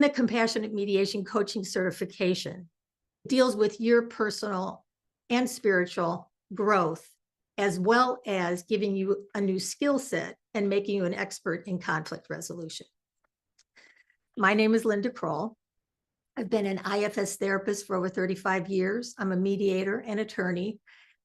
The compassionate mediation coaching certification deals with your personal and spiritual growth, as well as giving you a new skill set and making you an expert in conflict resolution. My name is Linda Kroll. I've been an IFS therapist for over 35 years. I'm a mediator and attorney.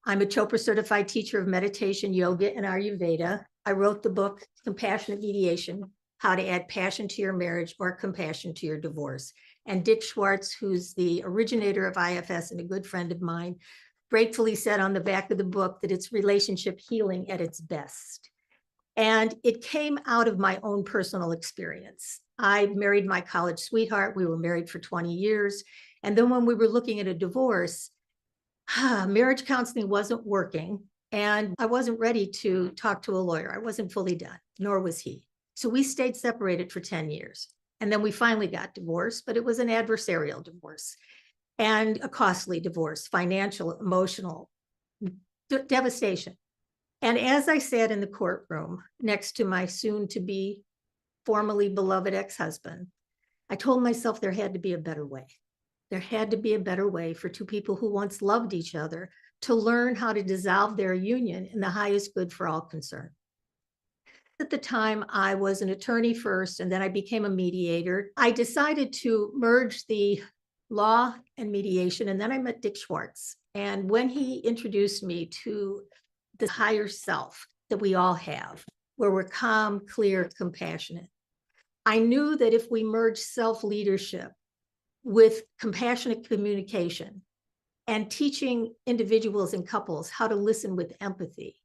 I'm a Chopra certified teacher of meditation, yoga, and Ayurveda. I wrote the book, Compassionate Mediation, How to Add Passion to Your Marriage or Compassion to Your Divorce. And Dick Schwartz, who's the originator of IFS and a good friend of mine, gratefully said on the back of the book that it's relationship healing at its best. And it came out of my own personal experience. I married my college sweetheart. We were married for 20 years. And then when we were looking at a divorce, marriage counseling wasn't working. And I wasn't ready to talk to a lawyer. I wasn't fully done, nor was he. So we stayed separated for 10 years. And then we finally got divorced, but it was an adversarial divorce and a costly divorce, financial, emotional, devastation. And as I sat in the courtroom next to my soon-to-be formerly beloved ex-husband, I told myself there had to be a better way. There had to be a better way for two people who once loved each other to learn how to dissolve their union in the highest good for all concerned. At the time, I was an attorney first, and then I became a mediator. I decided to merge the law and mediation, and then I met Dick Schwartz. And when he introduced me to the higher self that we all have, where we're calm, clear, compassionate, I knew that if we merge self-leadership with compassionate communication and teaching individuals and couples how to listen with empathy,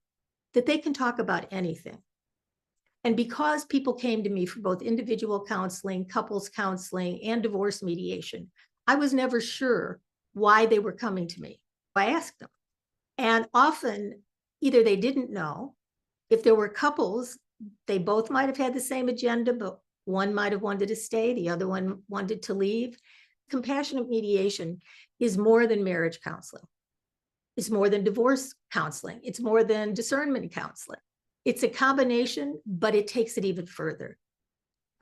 that they can talk about anything. And because people came to me for both individual counseling, couples counseling, and divorce mediation, I was never sure why they were coming to me. I asked them. And often, either they didn't know. If there were couples, they both might have had the same agenda, but one might have wanted to stay, the other one wanted to leave. Compassionate mediation is more than marriage counseling. It's more than divorce counseling. It's more than discernment counseling. It's a combination, but it takes it even further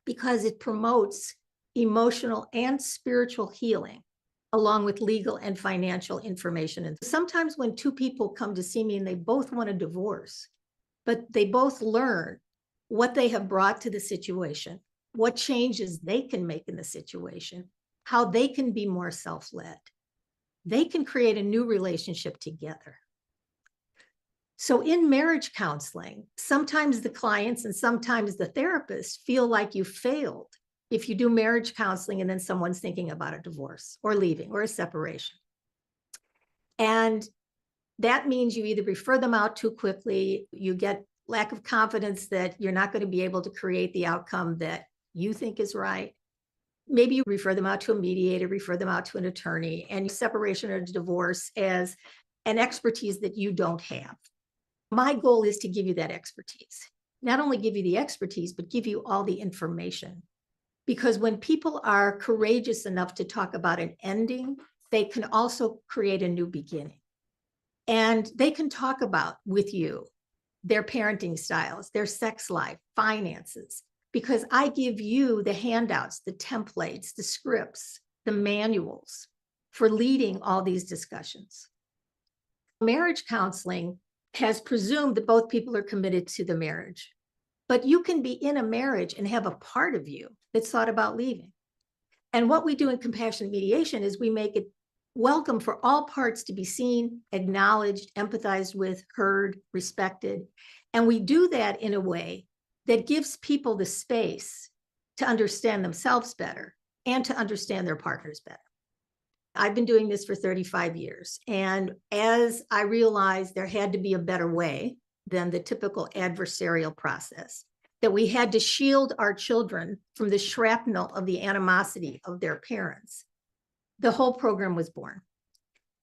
because it promotes emotional and spiritual healing along with legal and financial information. And sometimes when two people come to see me and they both want a divorce, but they both learn what they have brought to the situation, what changes they can make in the situation, how they can be more self-led, they can create a new relationship together. So in marriage counseling, sometimes the clients and sometimes the therapists feel like you failed if you do marriage counseling and then someone's thinking about a divorce or leaving or a separation. And that means you either refer them out too quickly, you get lack of confidence that you're not going to be able to create the outcome that you think is right. Maybe you refer them out to a mediator, refer them out to an attorney, and separation or divorce as an expertise that you don't have. My goal is to give you that expertise. Not only give you the expertise, but give you all the information. Because when people are courageous enough to talk about an ending, they can also create a new beginning. And they can talk about with you their parenting styles, their sex life, finances, because I give you the handouts, the templates, the scripts, the manuals for leading all these discussions. Marriage counseling has presumed that both people are committed to the marriage, but you can be in a marriage and have a part of you that's thought about leaving. And what we do in compassionate mediation is we make it welcome for all parts to be seen, acknowledged, empathized with, heard, respected. And we do that in a way that gives people the space to understand themselves better and to understand their partners better. I've been doing this for 35 years. And as I realized there had to be a better way than the typical adversarial process, that we had to shield our children from the shrapnel of the animosity of their parents, the whole program was born.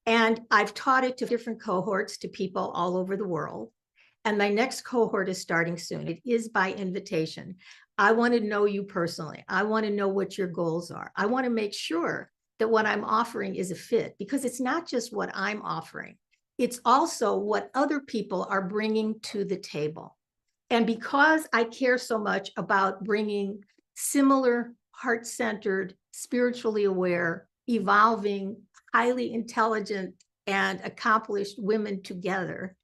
And I've taught it to different cohorts, to people all over the world. And my next cohort is starting soon. It is by invitation. I want to know you personally. I want to know what your goals are. I want to make sure that what I'm offering is a fit, because it's not just what I'm offering. It's also what other people are bringing to the table. And because I care so much about bringing similar heart-centered, spiritually aware, evolving, highly intelligent, and accomplished women together.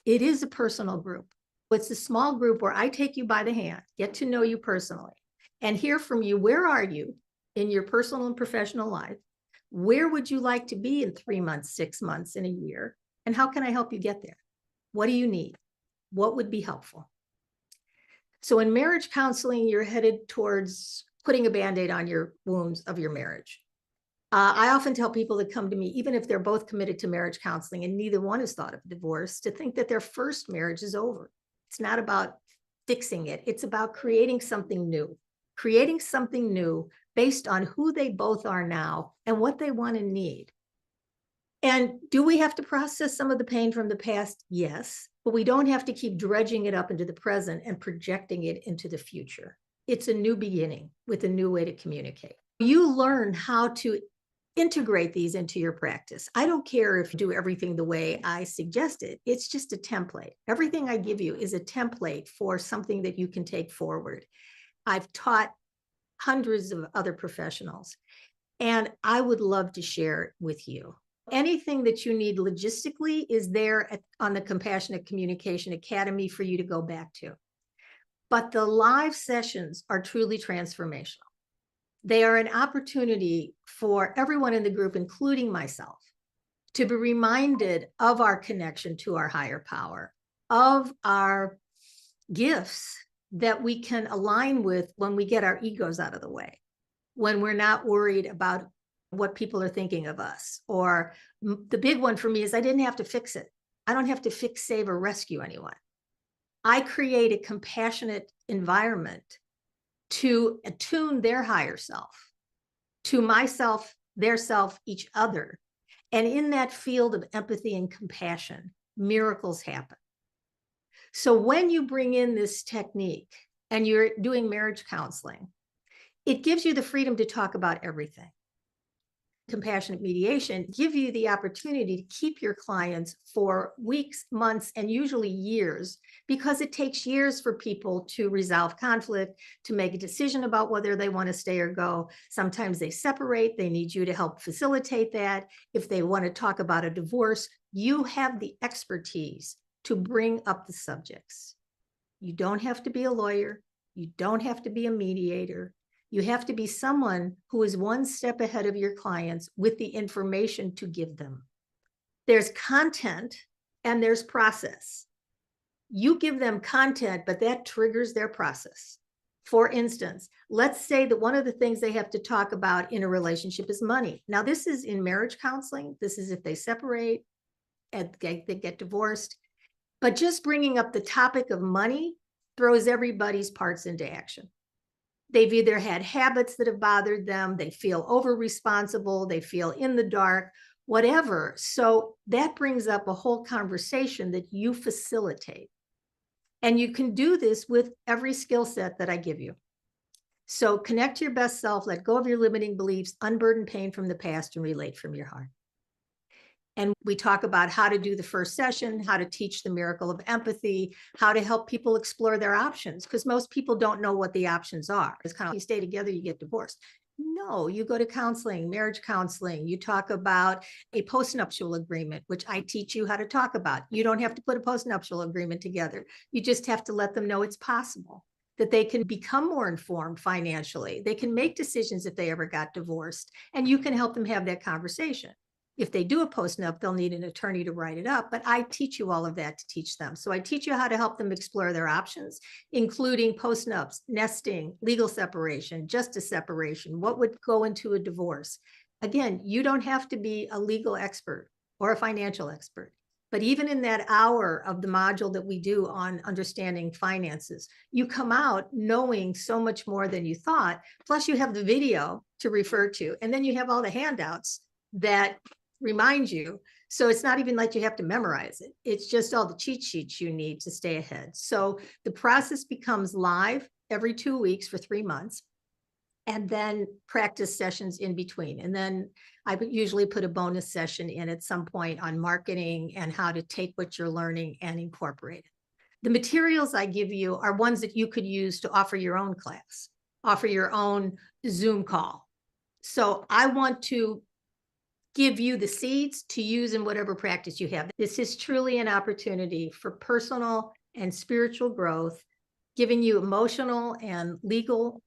It is a personal group. It's a small group where I take you by the hand, get to know you personally, and hear from you. Where are you in your personal and professional life? Where would you like to be in 3 months, 6 months, in a year? And how can I help you get there? What do you need? What would be helpful? So in marriage counseling, you're headed towards putting a Band-Aid on your wounds of your marriage. I often tell people that come to me, even if they're both committed to marriage counseling and neither one has thought of divorce, to think that their first marriage is over. It's not about fixing it. It's about creating something new based on who they both are now and what they want and need. And do we have to process some of the pain from the past? Yes, but we don't have to keep dredging it up into the present and projecting it into the future. It's a new beginning with a new way to communicate. You learn how to integrate these into your practice. I don't care if you do everything the way I suggested. It's just a template. Everything I give you is a template for something that you can take forward. I've taught hundreds of other professionals, and I would love to share it with you. Anything that you need logistically is there on the Compassionate Communication Academy for you to go back to. But the live sessions are truly transformational. They are an opportunity for everyone in the group, including myself, to be reminded of our connection to our higher power, of our gifts that we can align with when we get our egos out of the way, when we're not worried about what people are thinking of us. Or the big one for me is I didn't have to fix it. I don't have to fix, save, or rescue anyone. I create a compassionate environment to attune their higher self to myself, their self, each other. And in that field of empathy and compassion, miracles happen. So when you bring in this technique and you're doing marriage counseling, it gives you the freedom to talk about everything. Compassionate mediation give you the opportunity to keep your clients for weeks, months, and usually years, because it takes years for people to resolve conflict, to make a decision about whether they want to stay or go. Sometimes they separate. They need you to help facilitate that. If they want to talk about a divorce, you have the expertise to bring up the subjects. You don't have to be a lawyer. You don't have to be a mediator. You have to be someone who is one step ahead of your clients with the information to give them. There's content and there's process. You give them content, but that triggers their process. For instance, let's say that one of the things they have to talk about in a relationship is money. Now, this is in marriage counseling. This is if they separate and they get divorced. But just bringing up the topic of money throws everybody's parts into action. They've either had habits that have bothered them, they feel over-responsible, they feel in the dark, whatever. So that brings up a whole conversation that you facilitate. And you can do this with every skill set that I give you. So connect to your best self, let go of your limiting beliefs, unburden pain from the past, and relate from your heart. And we talk about how to do the first session, how to teach the miracle of empathy, how to help people explore their options, because most people don't know what the options are. It's kind of, you stay together, you get divorced. No, you go to counseling, marriage counseling. You talk about a postnuptial agreement, which I teach you how to talk about. You don't have to put a postnuptial agreement together. You just have to let them know it's possible, that they can become more informed financially. They can make decisions if they ever got divorced, and you can help them have that conversation. If they do a postnup, they'll need an attorney to write it up, but I teach you all of that to teach them. So I teach you how to help them explore their options, including postnups, nesting, legal separation, justice separation, what would go into a divorce. Again, you don't have to be a legal expert or a financial expert, but even in that hour of the module that we do on understanding finances, you come out knowing so much more than you thought, plus you have the video to refer to, and then you have all the handouts that remind you. So it's not even like you have to memorize it. It's just all the cheat sheets you need to stay ahead. So the process becomes live every 2 weeks for 3 months, and then practice sessions in between. And then I usually put a bonus session in at some point on marketing and how to take what you're learning and incorporate it. The materials I give you are ones that you could use to offer your own class. offer your own Zoom call. So I want to give you the seeds to use in whatever practice you have. This is truly an opportunity for personal and spiritual growth, giving you emotional and legal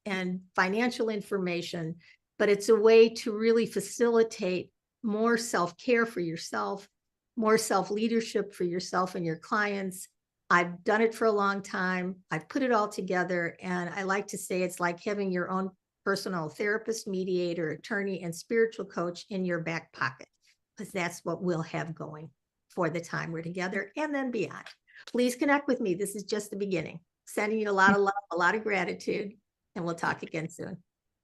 and financial information, but it's a way to really facilitate more self-care for yourself, more self-leadership for yourself and your clients. I've done it for a long time. I've put it all together, and I like to say it's like having your own personal therapist, mediator, attorney, and spiritual coach in your back pocket, because that's what we'll have going for the time we're together and then beyond. Please connect with me. This is just the beginning. Sending you a lot of love, a lot of gratitude, and we'll talk again soon.